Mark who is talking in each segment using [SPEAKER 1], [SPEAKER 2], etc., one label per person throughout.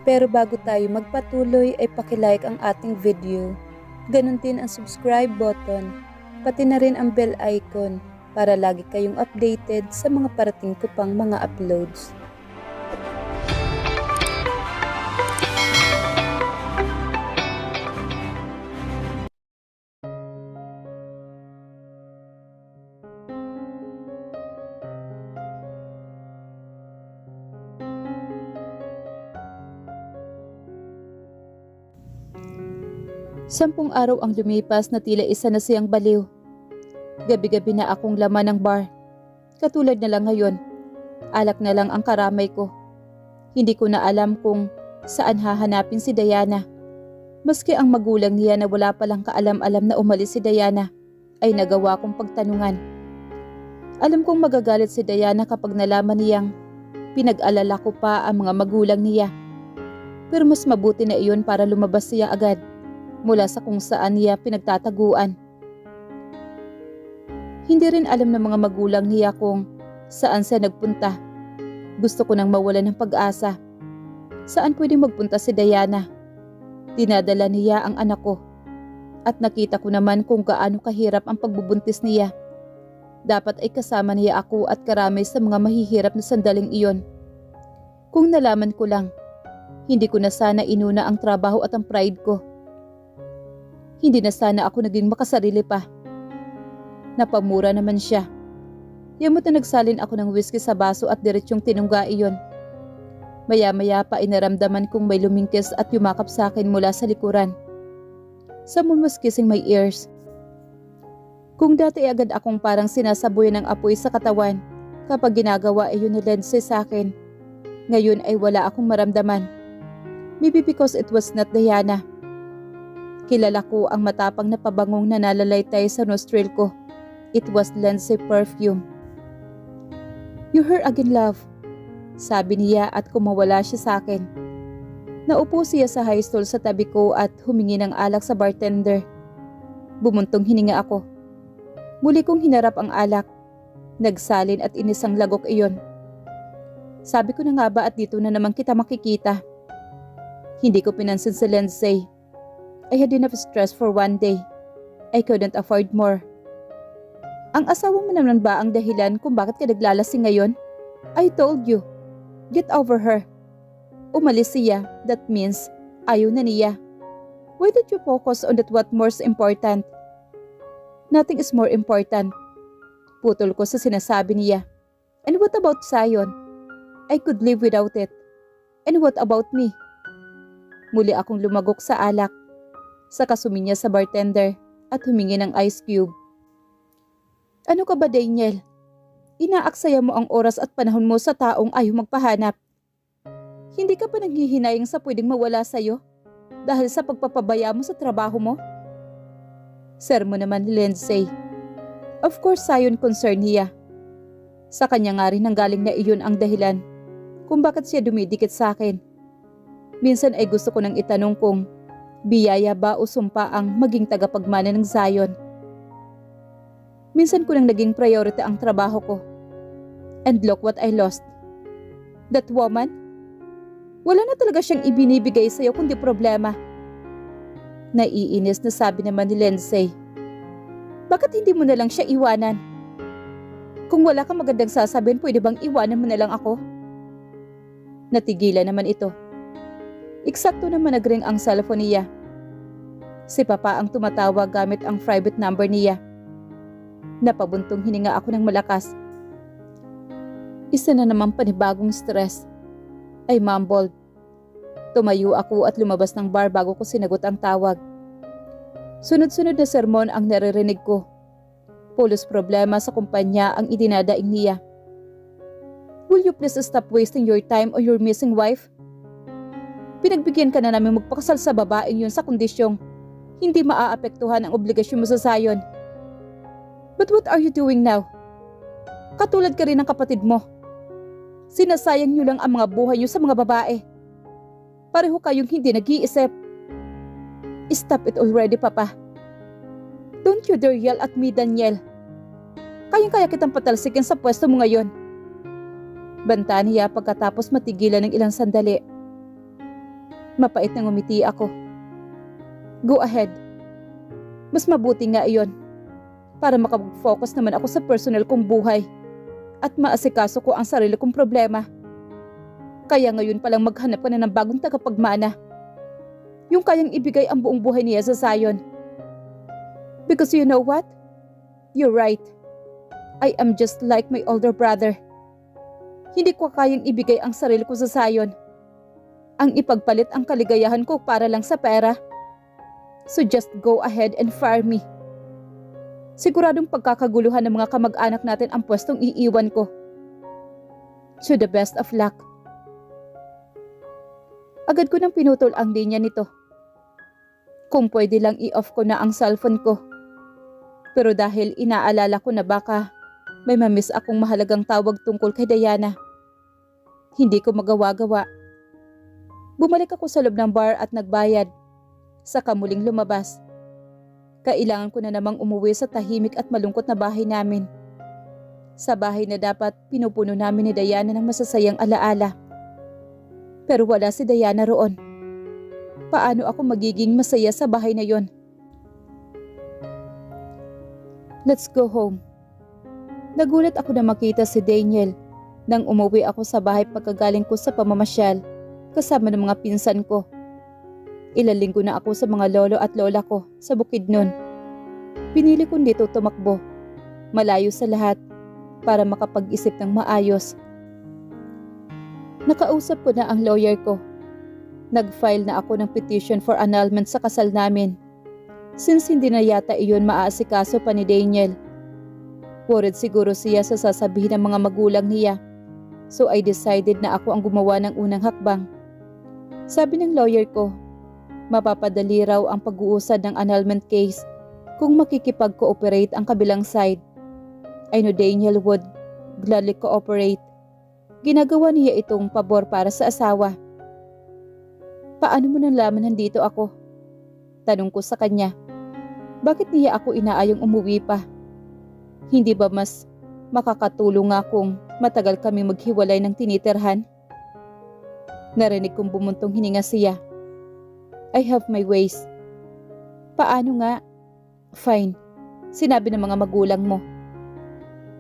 [SPEAKER 1] Pero bago tayo magpatuloy ay pakilike ang ating video. Ganon din ang subscribe button, pati na rin ang bell icon para lagi kayong updated sa mga parating ko pang mga uploads. Sampung araw ang lumipas na tila isa na siyang baliw. Gabi-gabi na akong laman ng bar. Katulad na lang ngayon, alak na lang ang karamay ko. Hindi ko na alam kung saan hahanapin si Diana. Maski ang magulang niya na wala palang kaalam-alam na umalis si Diana, ay nagawa kong pagtanungan. Alam kong magagalit si Diana kapag nalaman niyang pinag-alala ko pa ang mga magulang niya. Pero mas mabuti na iyon para lumabas siya agad mula sa kung saan niya pinagtataguan. Hindi rin alam ng mga magulang niya kung saan siya nagpunta. Gusto ko nang mawala ng pag-asa. Saan pwedeng magpunta si Diana? Dinadala niya ang anak ko. At nakita ko naman kung gaano kahirap ang pagbubuntis niya. Dapat ay kasama niya ako at karami sa mga mahihirap na sandaling iyon. Kung nalaman ko lang, hindi ko na sana inuna ang trabaho at ang pride ko. Hindi na sana ako naging makasarili pa. Napamura naman siya. Yamot na nagsalin ako ng whiskey sa baso at diretsyong tinungga iyon. Maya-maya pa inaramdaman kong may lumingkis at yumakap sa akin mula sa likuran. Someone was kissing my ears. Kung dati agad akong parang sinasaboy ng apoy sa katawan kapag ginagawa iyon ni Lindsay sa akin, ngayon ay wala akong maramdaman. Maybe because it was not Diana. Kilala ko ang matapang na pabangong na nalalaytay sa nostril ko. It was Lindsay perfume. "You're here again, love," sabi niya at kumawala siya sa akin. Naupo siya sa high stool sa tabi ko at humingi ng alak sa bartender. Bumuntong hininga ako. Muli kong hinarap ang alak. Nagsalin at inisang lagok iyon. Sabi ko na nga ba at dito na naman kita makikita. Hindi ko pinansin si Lindsay. I had enough stress for one day. I couldn't afford more. Ang asawa mo naman ba ang dahilan kung bakit ka naglalasing ngayon? I told you. Get over her. Umalis siya. That means ayaw na niya. Why did you focus on that what most important? Nothing is more important. Putol ko sa sinasabi niya. And what about Zion? I could live without it. And what about me? Muli akong lumagok sa alak. Saka suminya sa bartender at humingi ng ice cube. Ano ka ba, Daniel? Inaaksaya mo ang oras at panahon mo sa taong ayaw magpahanap. Hindi ka pa nanghihinayang sa pwedeng mawala sa'yo dahil sa pagpapabaya mo sa trabaho mo? Sermo naman ni Lindsay. Of course, Zion concern niya. Sa kanya nga rin nanggaling na iyon ang dahilan kung bakit siya dumidikit sa akin. Minsan ay gusto ko nang itanong kung biyaya ba o sumpa ang maging tagapagmana ng Zion. Minsan ko nang naging priority ang trabaho ko. And look what I lost. That woman? Wala na talaga siyang ibinibigay sa'yo kundi problema. Naiinis na sabi naman ni Lindsay. Bakit hindi mo na lang siya iwanan? Kung wala kang magandang sasabihin, pwede bang iwanan mo na lang ako? Natigilan naman ito. Eksakto naman nagring ang cellphone niya. Si Papa ang tumatawag gamit ang private number niya. Napabuntong hininga ako ng malakas. Isa na naman panibagong stress. I mumbled. Tumayo ako at lumabas ng bar bago ko sinagot ang tawag. Sunod-sunod na sermon ang naririnig ko. Pulos problema sa kumpanya ang idinadaing niya. Will you please stop wasting your time on your missing wife? Pinagbigyan ka na namin magpakasal sa babaeng yun sa kondisyong hindi maaapektuhan ang obligasyon mo sa Zion. But what are you doing now? Katulad ka rin ng kapatid mo. Sinasayang niyo lang ang mga buhay niyo sa mga babae. Pareho kayong hindi nag-iisip. Stop it already, Papa. Don't you dare yell at me, Daniel. Kayang-kaya kitang patalsikin sa pwesto mo ngayon. Banta niya pagkatapos matigilan ng ilang sandali. Mapait na ngumiti ako. Go ahead. Mas mabuti nga iyon para makapag-focus naman ako sa personal kong buhay at maasikaso ko ang sarili kong problema. Kaya ngayon palang maghanap ka na ng bagong tagapagmana. Yung kayang ibigay ang buong buhay niya sa Zion. Because you know what? You're right. I am just like my older brother. Hindi ko kayang ibigay ang sarili ko sa Zion. Ang ipagpalit ang kaligayahan ko para lang sa pera. So just go ahead and fire me. Siguradong pagkakaguluhan ng mga kamag-anak natin ang pwestong iiwan ko. To the best of luck. Agad ko nang pinutol ang linya nito. Kung pwede lang i-off ko na ang cellphone ko. Pero dahil inaalala ko na baka may mamiss akong mahalagang tawag tungkol kay Diana, hindi ko magawa-gawa. Bumalik ako sa loob ng bar at nagbayad. Saka muling lumabas. Kailangan ko na namang umuwi sa tahimik at malungkot na bahay namin. Sa bahay na dapat pinupuno namin ni Diana ng masasayang alaala. Pero wala si Diana roon. Paano ako magiging masaya sa bahay na yon? Let's go home. Nagulat ako na makita si Daniel nang umuwi ako sa bahay pagkagaling ko sa pamamasyal kasama ng mga pinsan ko. Ilang linggo na ako sa mga lolo at lola ko sa Bukidnon. Pinili kong dito tumakbo, malayo sa lahat para makapag-isip ng maayos. Nakausap ko na ang lawyer ko. Nag-file na ako ng petition for annulment sa kasal namin since hindi na yata iyon maaasikaso pa ni Daniel. Worried siguro siya sa sasabihin ng mga magulang niya. So I decided na ako ang gumawa ng unang hakbang. Sabi ng lawyer ko, mapapadali raw ang pag-uusad ng annulment case kung makikipag-cooperate ang kabilang side. I know Daniel would gladly cooperate. Ginagawa niya itong pabor para sa asawa. Paano mo nalaman nandito ako? Tanong ko sa kanya. Bakit niya ako inaayong umuwi pa? Hindi ba mas makakatulong nga kung matagal kami maghiwalay ng tinitirhan? Narinig kong bumuntong hininga siya. I have my ways. Paano nga? Fine. Sinabi ng mga magulang mo.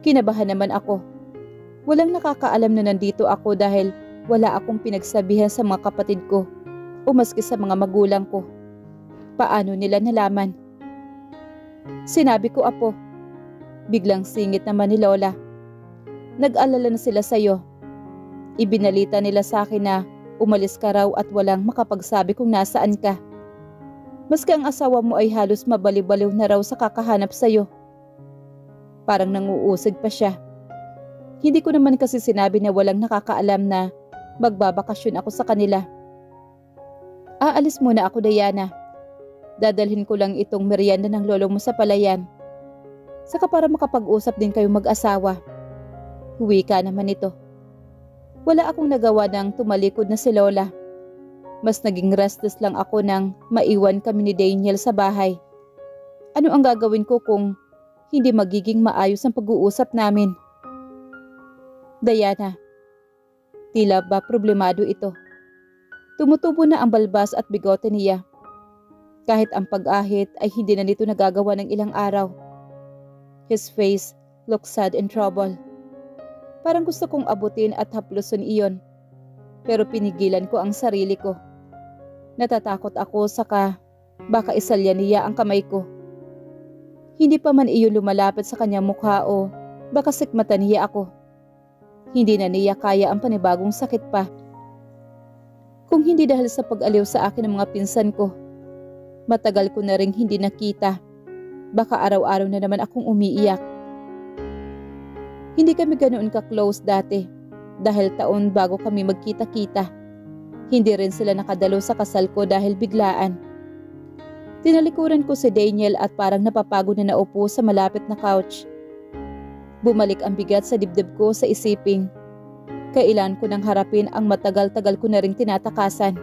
[SPEAKER 1] Kinabahan naman ako. Walang nakakaalam na nandito ako dahil wala akong pinagsabihan sa mga kapatid ko o maski sa mga magulang ko. Paano nila nalaman? Sinabi ko, Apo. Biglang singit naman ni Lola. Nag-alala na sila sa'yo. Ibinalita nila sa akin na umalis ka raw at walang makapagsabi kung nasaan ka. Maski ang asawa mo ay halos mabaliw-baliw na raw sa kakahanap sa'yo. Parang nanguusig pa siya. Hindi ko naman kasi sinabi na walang nakakaalam na magbabakasyon ako sa kanila. Aalis muna ako, Diana. Dadalhin ko lang itong merienda ng lolo mo sa palayan. Saka para makapag-usap din kayo mag-asawa. Huwi ka naman ito. Wala akong nagawa ng tumalikod na si Lola. Mas naging restless lang ako nang maiwan kami ni Daniel sa bahay. Ano ang gagawin ko kung hindi magiging maayos ang pag-uusap namin? Diana, tila ba problemado ito? Tumutubo na ang balbas at bigote niya. Kahit ang pag-ahit ay hindi na nito nagagawa ng ilang araw. His face looked sad and troubled. Parang gusto kong abutin at haplusin iyon. Pero pinigilan ko ang sarili ko. Natatakot ako saka baka isalya niya ang kamay ko. Hindi pa man iyon lumalapit sa kanyang mukha o baka sikmatan niya ako. Hindi na niya kaya ang panibagong sakit pa. Kung hindi dahil sa pag-aliw sa akin ng mga pinsan ko, matagal ko na ring hindi nakita. Baka araw-araw na naman akong umiiyak. Hindi kami ganoon ka-close dati dahil taon bago kami magkita-kita. Hindi rin sila nakadalo sa kasal ko dahil biglaan. Tinalikuran ko si Daniel at parang napapagod na naupo sa malapit na couch. Bumalik ang bigat sa dibdib ko sa isiping. Kailan ko nang harapin ang matagal-tagal ko na ring tinatakasan.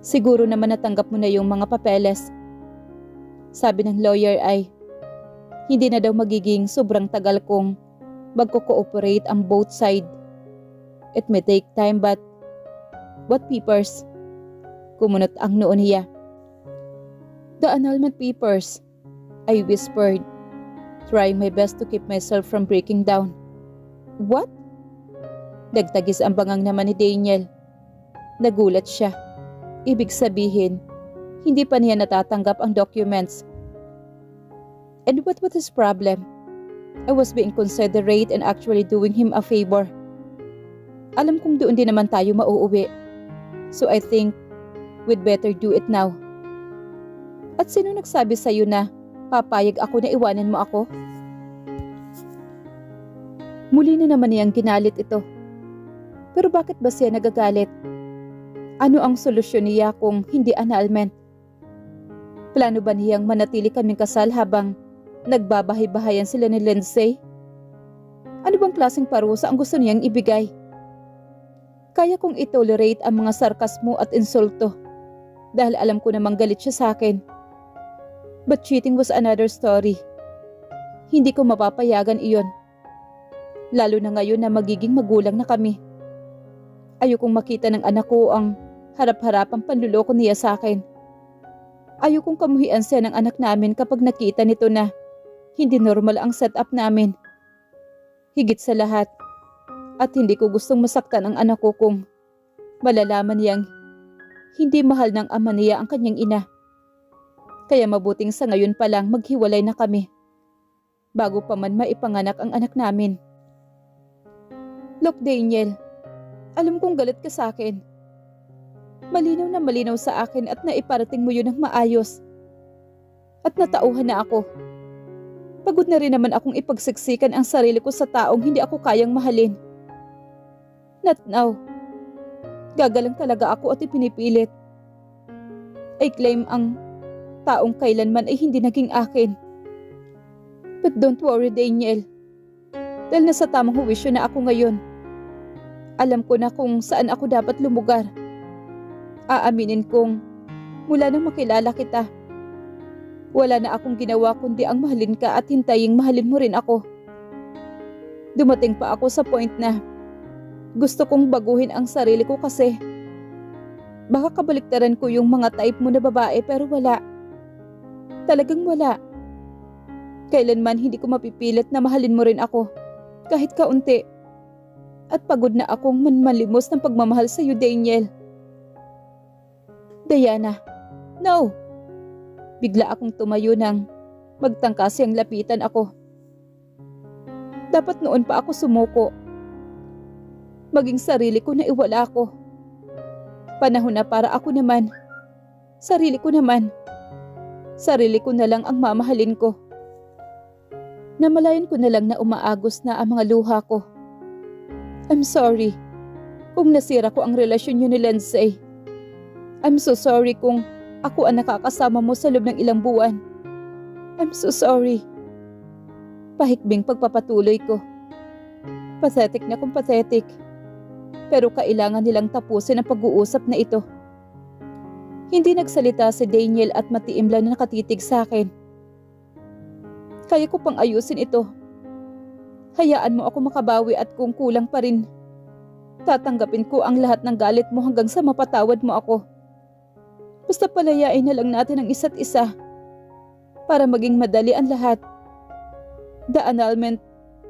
[SPEAKER 1] Siguro naman natanggap mo na yung mga papeles. Sabi ng lawyer ay hindi na daw magiging sobrang tagal kung magko-cooperate ang both side. It may take time but What papers? Kumunot ang noo niya. The annulment papers, I whispered, trying my best to keep myself from breaking down. What? Nagtagis ang bangang naman ni Daniel. Nagulat siya. Ibig sabihin, hindi pa niya natatanggap ang documents. And what was his problem? I was being considerate and actually doing him a favor. Alam kong doon din naman tayo mauuwi. So I think we'd better do it now. At sino nagsabi sa'yo na papayag ako na iwanan mo ako? Muli na naman niyang ginalit ito. Pero bakit ba siya nagagalit? Ano ang solusyon niya kung hindi annulment? Plano ba niyang manatili kaming kasal habang nagbabahay-bahayan sila ni Lindsay? Ano bang klaseng parusa ang gusto niyang ibigay? Kaya kong itolerate ang mga sarkasmo at insulto dahil alam ko namang galit siya sa akin. But cheating was another story. Hindi ko mapapayagan iyon. Lalo na ngayon na magiging magulang na kami. Ayokong makita ng anak ko ang harap-harapang panluloko niya sa akin. Ayokong kamuhian siya ng anak namin kapag nakita nito na hindi normal ang setup namin. Higit sa lahat, at hindi ko gustong masaktan ang anak ko kung malalaman niyang hindi mahal ng ama niya ang kanyang ina. Kaya mabuting sa ngayon pa lang maghiwalay na kami, bago pa man maipanganak ang anak namin. Look, Daniel, alam kong galit ka sa akin. Malinaw na malinaw sa akin at naiparating mo yun ng maayos. At natauhan na ako. Pagod na rin naman akong ipagsiksikan ang sarili ko sa taong hindi ako kayang mahalin. Not now. Gagalang talaga ako at ipinipilit. I claim ang taong kailanman ay hindi naging akin. But don't worry, Daniel. Dahil nasa tamang huwisyo na ako ngayon. Alam ko na kung saan ako dapat lumugar. Aaminin kong mula nang makilala kita, wala na akong ginawa kundi ang mahalin ka at hintaying mahalin mo rin ako. Dumating pa ako sa point na gusto kong baguhin ang sarili ko kasi baka kabaliktaran ko yung mga type mo na babae pero wala. Talagang wala. Kailanman hindi ko mapipilit na mahalin mo rin ako kahit kaunti. At pagod na akong manmalimos ng pagmamahal sa iyo, Daniel. Diana, no! Bigla akong tumayo nang magtangka siyang lapitan ako. Dapat noon pa ako sumuko. Maging sarili ko na iwala ako. Panahon na para ako naman. Sarili ko naman. Sarili ko na lang ang mamahalin ko. Namalayan ko na lang na umaagos na ang mga luha ko. I'm sorry kung nasira ko ang relasyon niyo ni Lindsay. I'm so sorry kung ako ang nakakasama mo sa loob ng ilang buwan. I'm so sorry. Pahikbing pagpapatuloy ko. Pathetic na kung pathetic. Pero kailangan nilang tapusin ang pag-uusap na ito. Hindi nagsalita si Daniel at matiim lang na nakatitig sa akin. Kaya ko pang ayusin ito. Hayaan mo ako makabawi at kung kulang pa rin, tatanggapin ko ang lahat ng galit mo hanggang sa mapatawad mo ako. Basta palayain na lang natin ang isa't isa para maging madali ang lahat. The annulment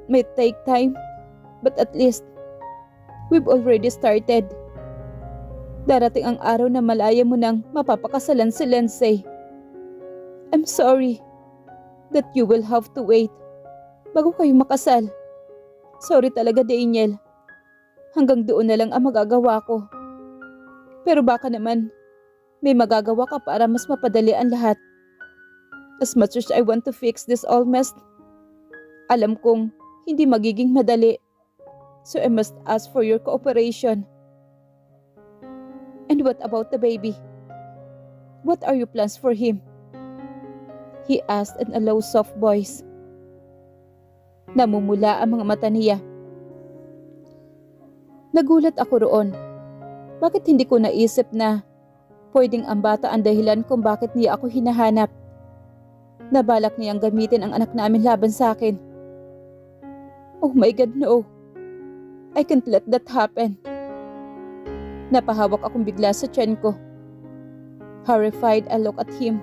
[SPEAKER 1] may take time, but at least we've already started. Darating ang araw na malaya mo nang mapapakasalan si Lindsay. I'm sorry that you will have to wait bago kayo makasal. Sorry talaga, Daniel. Hanggang doon na lang ang magagawa ko. Pero baka naman may magagawa ka para mas mapadali ang lahat. As much as I want to fix this all mess, alam kong hindi magiging madali. So I must ask for your cooperation. And what about the baby? What are your plans for him? He asked in a low, soft voice. Namumula ang mga mata niya. Nagulat ako roon. Bakit hindi ko naisip na pwedeng ang bata ang dahilan kung bakit niya ako hinahanap? Nabalak niyang gamitin ang anak namin laban sa akin. Oh my God, no. I can't let that happen. Napahawak akong bigla sa tiyan ko. Horrified, I look at him.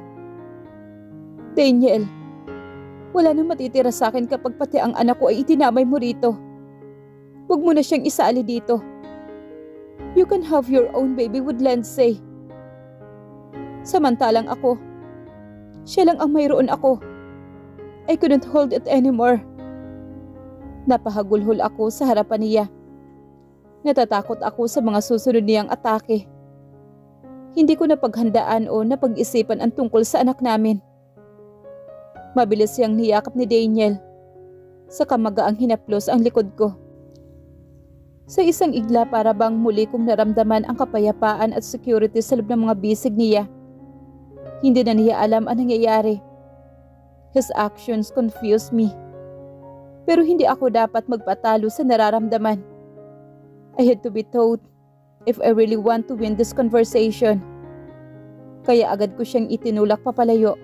[SPEAKER 1] Daniel, wala nang matitira sa akin kapag pati ang anak ko ay itinamay mo rito. Huwag mo na siyang isaali dito. You can have your own baby with Lindsay. Samantalang ako, siya lang ang mayroon ako. I couldn't hold it anymore. Napahagulhol ako sa harapan niya. Natatakot ako sa mga susunod niyang atake. Hindi ko napaghandaan o napag-isipan ang tungkol sa anak namin. Mabilis siyang niyakap ni Daniel. Sa kamagaang hinaplos ang likod ko. Sa isang igla para bang muli kong naramdaman ang kapayapaan at security sa loob ng mga bisig niya. Hindi na niya alam ang nangyayari. His actions confused me. Pero hindi ako dapat magpatalo sa nararamdaman. I had to be taught if I really want to win this conversation. Kaya agad ko siyang itinulak papalayo.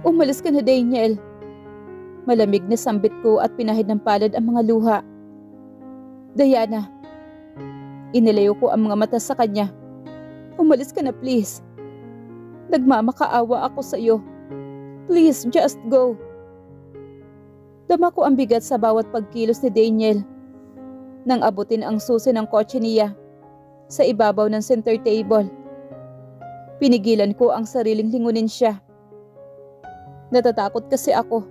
[SPEAKER 1] Umalis ka na, Daniel. Malamig na sambit ko at pinahid ng palad ang mga luha. Diana. Inilayo ko ang mga mata sa kanya. Umalis ka na, please. Nagmamakaawa ako sa iyo. Please, just go. Dama ko ang bigat sa bawat pagkilos ni Daniel. Nang abutin ang susi ng kotse niya sa ibabaw ng center table. Pinigilan ko ang sariling lingunin siya. Natatakot kasi ako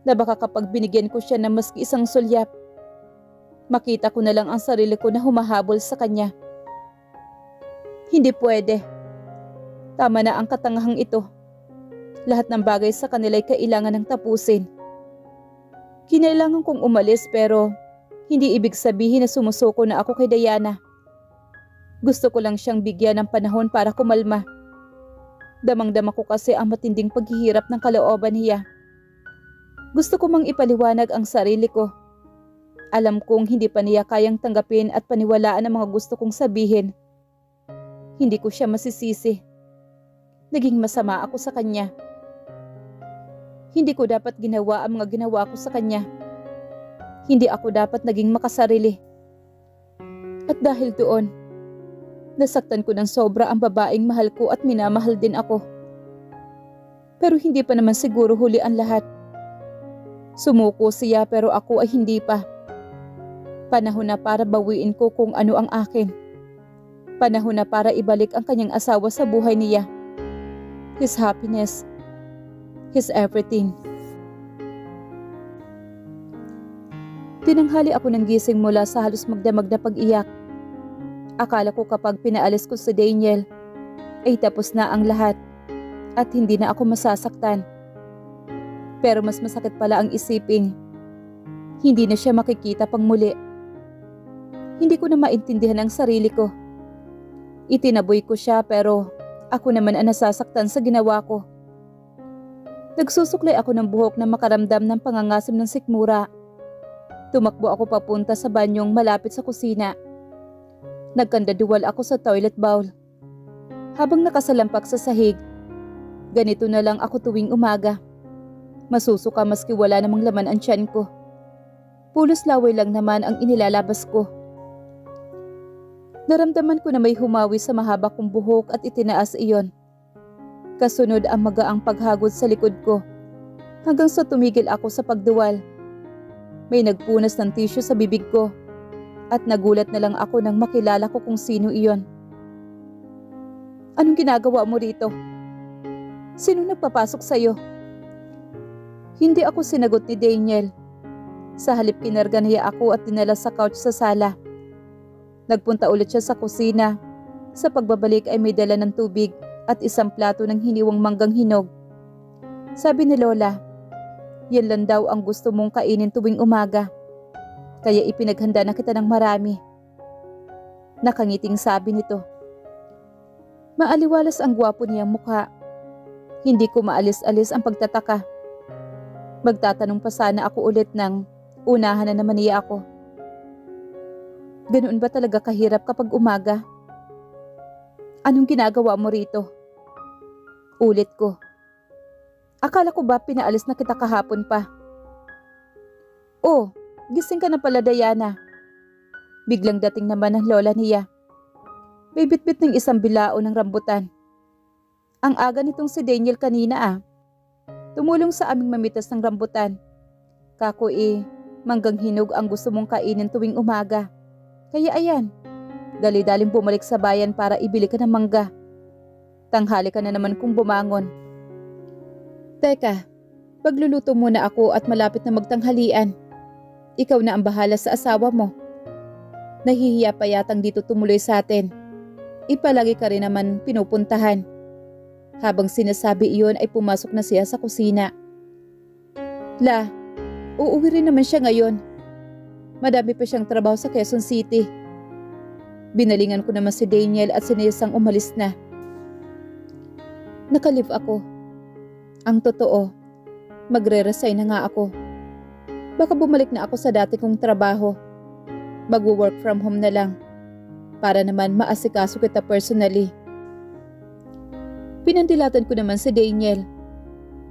[SPEAKER 1] na baka kapag binigyan ko siya ng maski isang sulyap, makita ko na lang ang sarili ko na humahabol sa kanya. Hindi pwede. Tama na ang katangahang ito. Lahat ng bagay sa kanila'y kailangan ng tapusin. Kinailangan kong umalis pero hindi ibig sabihin na sumusuko na ako kay Diana. Gusto ko lang siyang bigyan ng panahon para kumalma. Damang-dama ko kasi ang matinding paghihirap ng kalooban niya. Gusto ko mang ipaliwanag ang sarili ko. Alam kong hindi pa niya kayang tanggapin at paniwalaan ang mga gusto kong sabihin. Hindi ko siya masisisi. Naging masama ako sa kanya. Hindi ko dapat ginawa ang mga ginawa ko sa kanya. Hindi ako dapat naging makasarili. At dahil doon, nasaktan ko ng sobra ang babaeng mahal ko at minamahal din ako. Pero hindi pa naman siguro huli ang lahat. Sumuko siya pero ako ay hindi pa. Panahon na para bawiin ko kung ano ang akin. Panahon na para ibalik ang kanyang asawa sa buhay niya. His happiness. His everything. Tinanghali ako ng gising mula sa halos magdamag na pag-iyak. Akala ko kapag pinaalis ko si Daniel, ay tapos na ang lahat at hindi na ako masasaktan. Pero mas masakit pala ang isipin. Hindi na siya makikita pang muli. Hindi ko na maintindihan ang sarili ko. Itinaboy ko siya pero ako naman ang nasasaktan sa ginawa ko. Nagsusuklay ako ng buhok na makaramdam ng pangangasim ng sikmura. Tumakbo ako papunta sa banyong malapit sa kusina. Nagkandaduwal ako sa toilet bowl. Habang nakasalampak sa sahig, ganito na lang ako tuwing umaga. Masusuka maski wala namang laman ang tiyan ko. Pulos laway lang naman ang inilalabas ko. Naramdaman ko na may humawi sa mahaba kong buhok at itinaas iyon. Kasunod ang magaang paghagod sa likod ko hanggang sa tumigil ako sa pagduwal. May nagpunas ng tissue sa bibig ko at nagulat na lang ako nang makilala ko kung sino iyon. Anong ginagawa mo rito? Sino nagpapasok sa'yo? Hindi ako sinagot ni Daniel. Sa halip kinarga niya ako at dinala sa couch sa sala. Nagpunta ulit siya sa kusina. Sa pagbabalik ay may dala ng tubig at isang plato ng hiniwang manggang hinog. Sabi ni Lola, yan lang daw ang gusto mong kainin tuwing umaga. Kaya ipinaghanda na kita ng marami. Nakangiting sabi nito. Maaliwalas ang gwapo niyang mukha. Hindi ko maalis-alis ang pagtataka. Magtatanong pa sana ako ulit nang unahan na naman niya ako. Ganoon ba talaga kahirap kapag umaga? Anong ginagawa mo rito? Ulit ko. Akala ko ba pinaalis na kita kahapon pa? Oh, gising ka na pala, Diana. Biglang dating naman ng lola niya. May bitbit ng isang bilao ng rambutan. Ang aga nitong si Daniel kanina ah. Tumulong sa aming mamitas ng rambutan. Kako manggang hinog ang gusto mong kainin tuwing umaga. Kaya ayan, dali-daling bumalik sa bayan para ibili ka ng mangga. Tanghali ka na naman kung bumangon. Teka, pagluluto muna ako at malapit na magtanghalian. Ikaw na ang bahala sa asawa mo. Nahihiya pa yatang dito tumuloy sa atin. Ipalagi ka rin naman pinupuntahan. Habang sinasabi iyon ay pumasok na siya sa kusina. La, uuwi rin naman siya ngayon. Madami pa siyang trabaho sa Quezon City. Binalingan ko naman si Daniel at sinayasang umalis na. Nakalive ako. Ang totoo, magre-resign na nga ako. Baka bumalik na ako sa dati kong trabaho. Mag-work from home na lang. Para naman maasikaso kita personally. Pinandilatan ko naman si Daniel.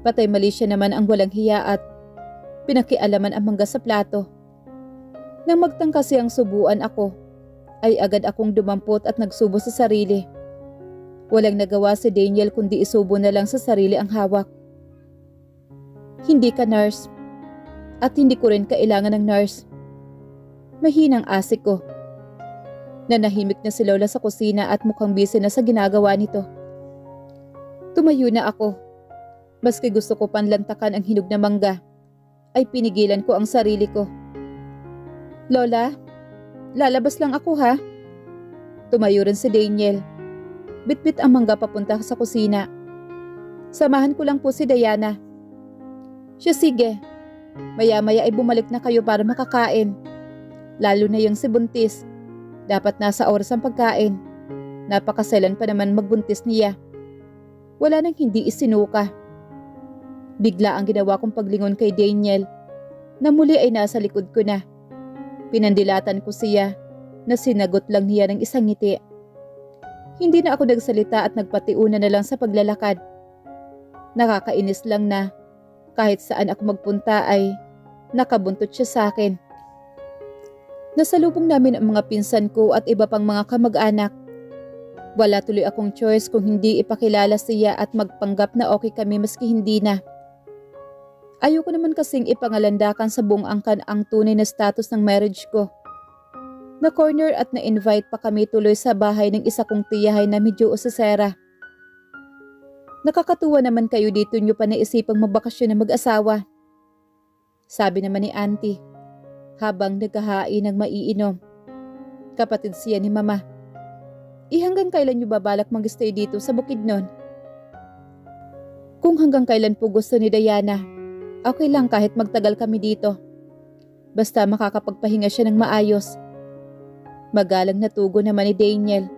[SPEAKER 1] Patay mali siya naman ang walang hiya at pinakialaman ang mangga sa plato. Nang magtangka siyang subuan ako, ay agad akong dumampot at nagsubo sa sarili. Walang nagawa si Daniel kundi isubo na lang sa sarili ang hawak. Hindi ka nurse. At hindi ko rin kailangan ng nurse. Mahinang asik ko. Nanahimik na si Lola sa kusina at mukhang busy na sa ginagawa nito. Tumayo na ako. Maski gusto ko panlantakan ang hinog na mangga, ay pinigilan ko ang sarili ko. Lola, lalabas lang ako ha. Tumayo rin si Daniel. Bitbit ang mangga papunta sa kusina. Samahan ko lang po si Diana. Siya sige. Maya-maya ay bumalik na kayo para makakain. Lalo na yung si Buntis. Dapat nasa oras ang pagkain. Napakaselan pa naman magbuntis niya. Wala nang hindi isinuka. Bigla ang ginawa kong paglingon kay Daniel na muli ay nasa likod ko na. Pinandilatan ko siya na sinagot lang niya ng isang ngiti. Hindi na ako nagsalita at nagpatiuna na lang sa paglalakad. Nakakainis lang na kahit saan ako magpunta ay nakabuntot siya sa akin. Nasalubong namin ang mga pinsan ko at iba pang mga kamag-anak. Wala tuloy akong choice kung hindi ipakilala siya at magpanggap na okay kami maski hindi na. Ayoko naman kasing ipangalandakan sa buong angkan ang tunay na status ng marriage ko. Na-corner at na-invite pa kami tuloy sa bahay ng isa kong tiyahay na medyo usasera. Nakakatuwa naman kayo dito nyo pa naisipang magbakasyon na mag-asawa. Sabi naman ni Auntie, habang naghahain ng maiinom. Kapatid siya ni Mama. Hanggang kailan nyo babalak mag-stay dito sa Bukidnon? Kung hanggang kailan po gusto ni Diana, okay lang kahit magtagal kami dito. Basta makakapagpahinga siya ng maayos. Magalang na tugon naman ni Daniel.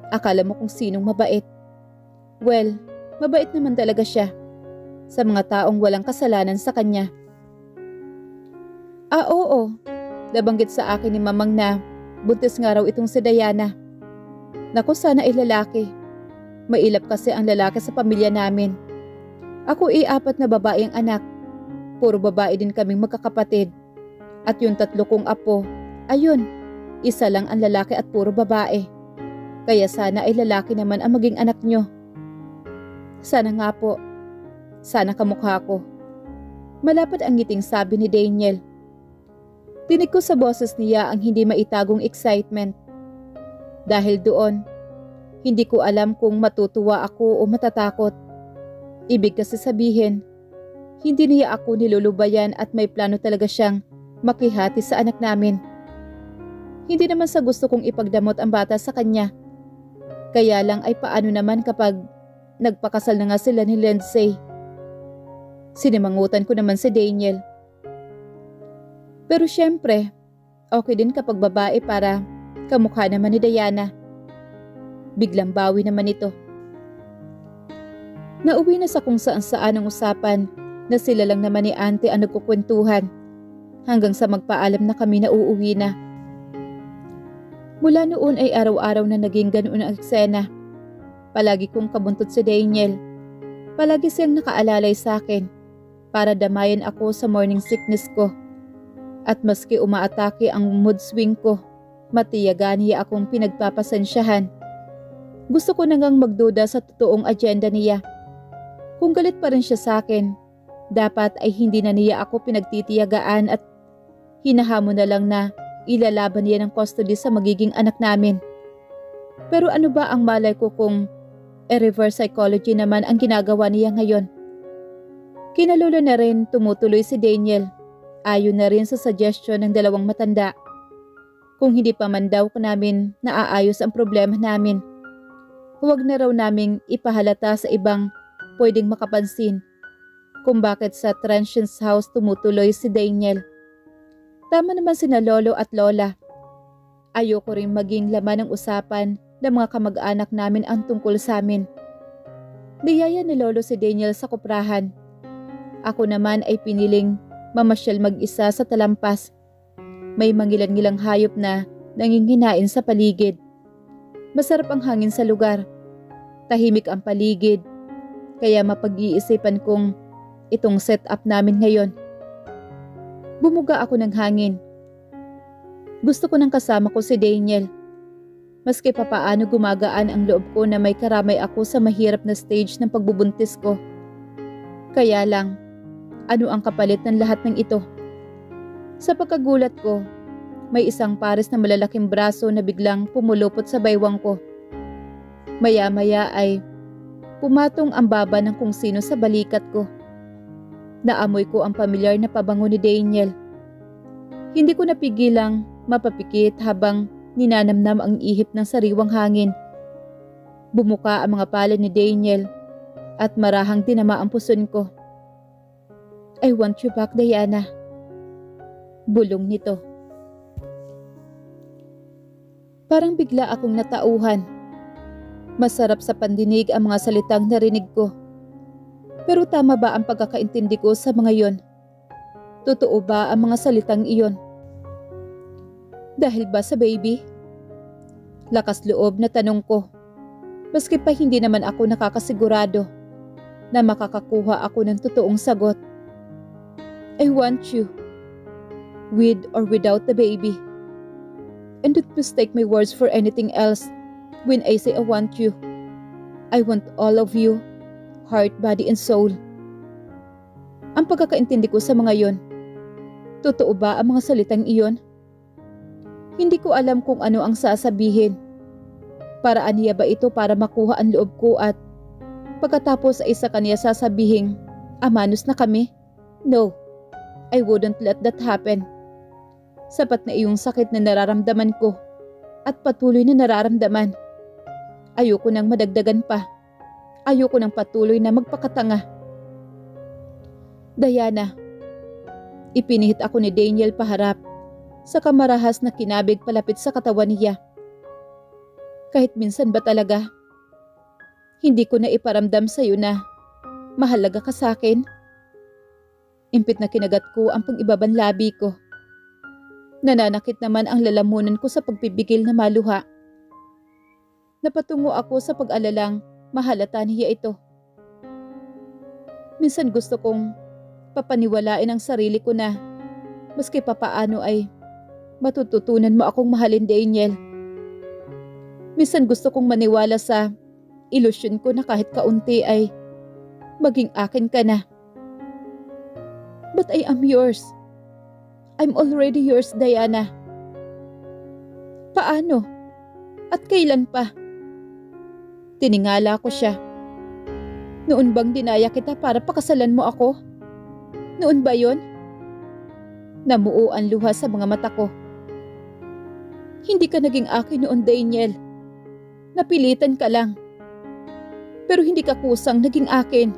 [SPEAKER 1] Akala mo kung sinong mabait. Well, mabait naman talaga siya. Sa mga taong walang kasalanan sa kanya. Oo. Nabanggit sa akin ni Mamang na buntis nga raw itong si Diana. Naku, sana ay lalaki. Mailap kasi ang lalaki sa pamilya namin. Ako 4 na babaeng anak. Puro babae din kaming magkakapatid. At yung 3 kong apo, ayun, 1 lang ang lalaki at puro babae. Kaya sana ay lalaki naman ang maging anak nyo. Sana nga po. Sana kamukha ko. Malapad ang ngiting sabi ni Daniel. Tinig ko sa boses niya ang hindi maitagong excitement. Dahil doon, hindi ko alam kung matutuwa ako o matatakot. Ibig kasi sabihin, hindi niya ako nilulubayan at may plano talaga siyang makihati sa anak namin. Hindi naman sa gusto kong ipagdamot ang bata sa kanya. Kaya lang ay paano naman kapag nagpakasal na nga sila ni Lindsay. Sinimangutan ko naman si Daniel. Pero syempre, okay din kapag babae para kamukha naman ni Diana. Biglang bawi naman ito. Nauwi na sa kung saan-saan ang usapan na sila lang naman ni Auntie ang nagkukwentuhan hanggang sa magpaalam na kami na uuwi na. Mula noon ay araw-araw na naging ganoon ang eksena. Palagi kong kabuntot si Daniel. Palagi siyang nakaalalay sa akin para damayan ako sa morning sickness ko. At maski umaatake ang mood swing ko, Matiyaga niya akong pinagpapasensyahan. Gusto ko nang magduda sa totoong agenda niya. Kung galit pa rin siya sa akin, dapat ay hindi na niya ako pinagtitiyagaan at hinahamon na lang na ilalaban niya ng custody sa magiging anak namin. Pero ano ba ang malay ko kung reverse psychology naman ang ginagawa niya ngayon? Kinalolo na rin tumutuloy si Daniel. Ayon na rin sa suggestion ng dalawang matanda. Kung hindi pa man daw namin naaayos ang problema namin, huwag na raw naming ipahalata sa ibang pwedeng makapansin kung bakit sa transient's house tumutuloy si Daniel. Tama naman sina lolo at lola. Ayoko rin maging laman ng usapan ng mga kamag-anak namin ang tungkol sa amin. Niyaya ni lolo si Daniel sa kuprahan. Ako naman ay piniling mamasyal mag-isa sa talampas. May mangilan-ngilang hayop na nanginginain sa paligid. Masarap ang hangin sa lugar. Tahimik ang paligid. Kaya mapag-iisipan kong itong setup namin ngayon. Bumuga ako ng hangin. Gusto ko nang kasama ko si Daniel. Maski papaano gumagaan ang loob ko na may karamay ako sa mahirap na stage ng pagbubuntis ko. Kaya lang, ano ang kapalit ng lahat ng ito? Sa pagkagulat ko, may isang pares na malalaking braso na biglang pumulupot sa baywang ko. Maya-maya ay pumatong ang baba ng kung sino sa balikat ko. Naamoy ko ang pamilyar na pabango ni Daniel. Hindi ko napigilang mapapikit habang ninanamnam ang ihip ng sariwang hangin. Bumuka ang mga palad ni Daniel at marahang tinama ang puson ko. I want you back, Diana. Bulong nito. Parang bigla akong natauhan. Masarap sa pandinig ang mga salitang narinig ko. Pero tama ba ang pagkakaintindi ko sa mga yon? Totoo ba ang mga salitang iyon? Dahil ba sa baby? Lakas loob na tanong ko. Maski pa hindi naman ako nakakasigurado na makakakuha ako ng totoong sagot. I want you. With or without the baby. And don't mistake my words for anything else when I say I want you. I want all of you, heart, body, and soul. Ang pagkakaintindi ko sa mga yon, totoo ba ang mga salitang iyon? Hindi ko alam kung ano ang sasabihin. Paraan niya ba ito para makuha ang loob ko at pagkatapos ay sa kanya sasabihin, amanos na kami? No, I wouldn't let that happen. Sapat na iyong sakit na nararamdaman ko at patuloy na nararamdaman. Ayoko nang madagdagan pa. Ayoko nang patuloy na magpakatanga. Diana, ipinihit ako ni Daniel paharap sa kamarahas na kinabig palapit sa katawan niya. Kahit minsan ba talaga, hindi ko na iparamdam sa iyo na mahalaga ka sa akin? Impit na kinagat ko ang pang-ibabang labi ko. Nananakit naman ang lalamunan ko sa pagpipigil na maluha. Napatungo ako sa pag-alalang mahalata niya ito. Minsan gusto kong papaniwalain ang sarili ko na maski papaano ay matututunan mo akong mahalin, Daniel. Minsan gusto kong maniwala sa ilusyon ko na kahit kaunti ay maging akin ka na. But I am yours. I'm already yours, Diana. Paano? At kailan pa? Tiningala ko siya. Noon bang dinaya kita para pakasalan mo ako? Noon ba yon? Namuo ang luha sa mga mata ko. Hindi ka naging akin noon, Daniel. Napilitan ka lang. Pero hindi ka kusang naging akin.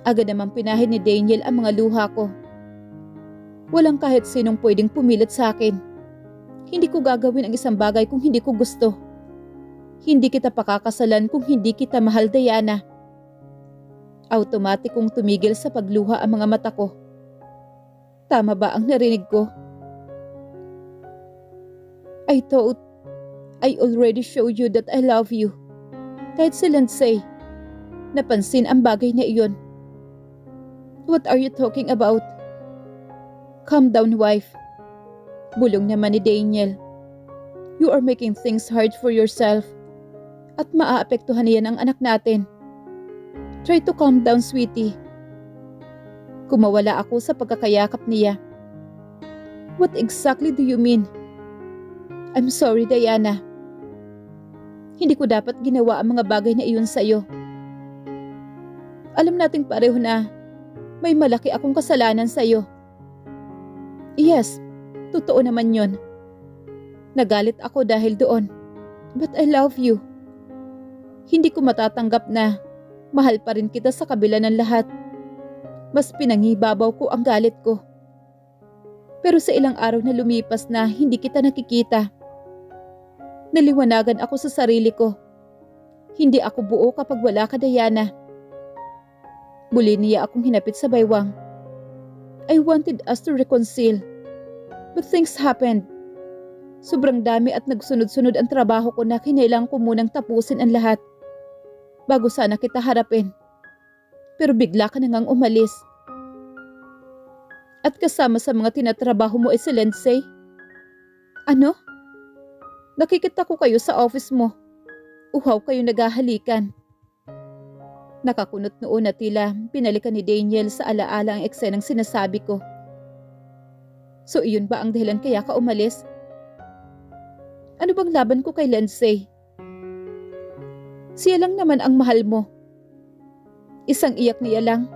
[SPEAKER 1] Agad namang pinahid ni Daniel ang mga luha ko. Walang kahit sinong pwedeng pumilit sa akin. Hindi ko gagawin ang isang bagay kung hindi ko gusto. Hindi kita pakakasalan kung hindi kita mahal, Diana. Automatikong tumigil sa pagluha ang mga mata ko. Tama ba ang narinig ko? I thought I already showed you that I love you. Kahit si Lindsay, napansin ang bagay na iyon. What are you talking about? Calm down, wife. Bulong naman ni Daniel. You are making things hard for yourself. At maaapektuhan niyan ang anak natin. Try to calm down, sweetie. Kumawala ako sa pagkakayakap niya. What exactly do you mean? I'm sorry, Diana. Hindi ko dapat ginawa ang mga bagay na iyon sa'yo. Alam nating pareho na may malaki akong kasalanan sa'yo. Yes, totoo naman yon. Nagalit ako dahil doon. But I love you. Hindi ko matatanggap na mahal pa rin kita sa kabila ng lahat. Mas pinangibabaw ko ang galit ko. Pero sa ilang araw na lumipas na hindi kita nakikita, naliwanagan ako sa sarili ko. Hindi ako buo kapag wala ka, Diana. Muli niya akong hinapit sa baywang. I wanted us to reconcile. But things happened. Sobrang dami at nagsunod-sunod ang trabaho ko na kinailangan ko munang tapusin ang lahat bago sana kita harapin. Pero bigla ka na ngang umalis. At kasama sa mga tinatrabaho mo ay si Lindsay. Ano? Nakikita ko kayo sa office mo. Uhaw kayo naghahalikan. Nakakunot noon na tila pinalikan ni Daniel sa alaala ang eksenang sinasabi ko. So iyon ba ang dahilan kaya ka umalis? Ano bang laban ko kay Lindsay? Siya lang naman ang mahal mo. Isang iyak niya lang.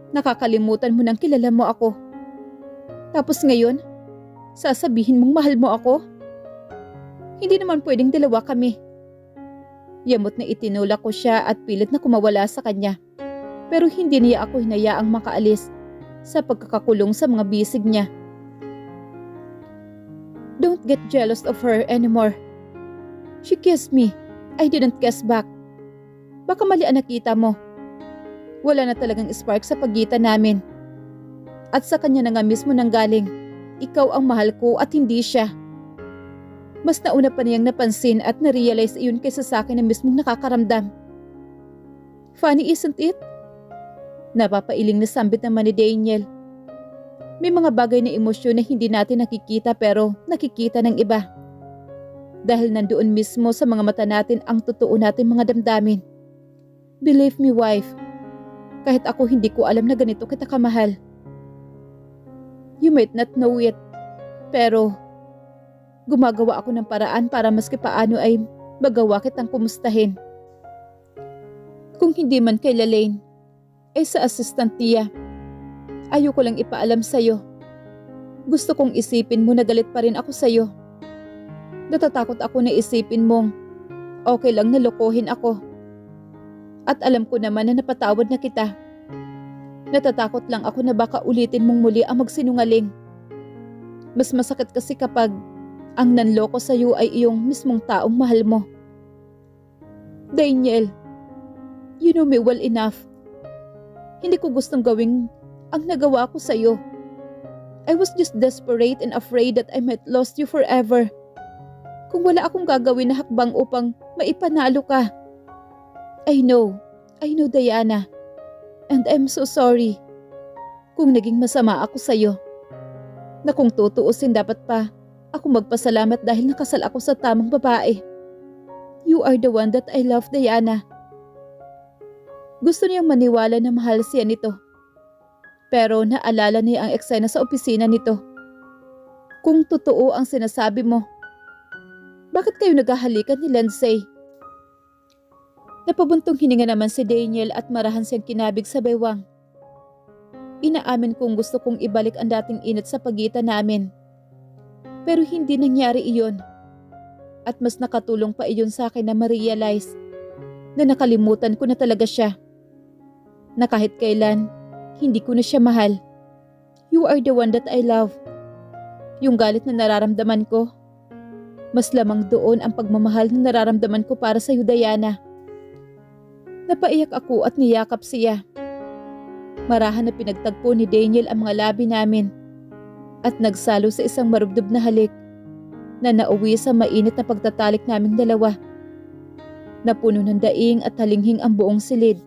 [SPEAKER 1] Nakakalimutan mo nang kilala mo ako. Tapos ngayon, sasabihin mong mahal mo ako? Hindi naman pwedeng dalawa kami. Yamot na itinulak ko siya at pilit na kumawala sa kanya. Pero hindi niya ako hinayaang makaalis sa pagkakakulong sa mga bisig niya. Don't get jealous of her anymore. She kissed me. I didn't kiss back. Baka mali ang nakita mo. Wala na talagang spark sa pagitan namin. At sa kanya na nga mismo nanggaling, ikaw ang mahal ko at hindi siya. Mas nauna pa niyang napansin at na-realize iyon kaysa sa akin na mismong nakakaramdam. Funny, isn't it? Napapailing na sambit naman ni Daniel. May mga bagay na emosyon na hindi natin nakikita pero nakikita ng iba. Dahil nandoon mismo sa mga mata natin ang totoo natin mga damdamin. Believe me, wife. Kahit ako hindi ko alam na ganito kita kamahal. You might not know it, pero gumagawa ako ng paraan para maski paano ay magawa kitang kumustahin. Kung hindi man kay Lalaine, ay sa assistant niya. Ayoko lang ipaalam sa'yo. Gusto kong isipin mo na galit pa rin ako sa'yo. Natatakot ako na isipin mong okay lang na lokohin ako. At alam ko naman na napatawad na kita. Natatakot lang ako na baka ulitin mong muli ang magsinungaling. Mas masakit kasi kapag ang nanloko sa'yo ay iyong mismong taong mahal mo. Daniel, you know me well enough. Hindi ko gustong gawing ang nagawa ko sa'yo. I was just desperate and afraid that I might lost you forever. Kung wala akong gagawin na hakbang upang maipanalo ka. I know Diana. And I'm so sorry kung naging masama ako sa'yo. Na kung tutuusin dapat pa ako magpasalamat dahil nakasal ako sa tamang babae. You are the one that I love, Diana. Gusto niyang maniwala na mahal siya nito. Pero naalala niya ang eksena sa opisina nito. Kung totoo ang sinasabi mo, bakit kayo naghahalikan ni Lindsay? Napabuntong hininga naman si Daniel at marahan siyang kinabig sa baywang. Inaamin kong gusto kong ibalik ang dating init sa pagitan namin. Pero hindi nangyari iyon. At mas nakatulong pa iyon sa akin na ma-realize na nakalimutan ko na talaga siya. Na kahit kailan, hindi ko na siya mahal. You are the one that I love. Yung galit na nararamdaman ko, mas lamang doon ang pagmamahal na nararamdaman ko para sa iyo, Diana. Napaiyak ako at niyakap siya. Marahan na pinagtagpo ni Daniel ang mga labi namin at nagsalo sa isang marubdob na halik na nauwi sa mainit na pagtatalik naming dalawa. Napuno ng daing at talinghing ang buong silid.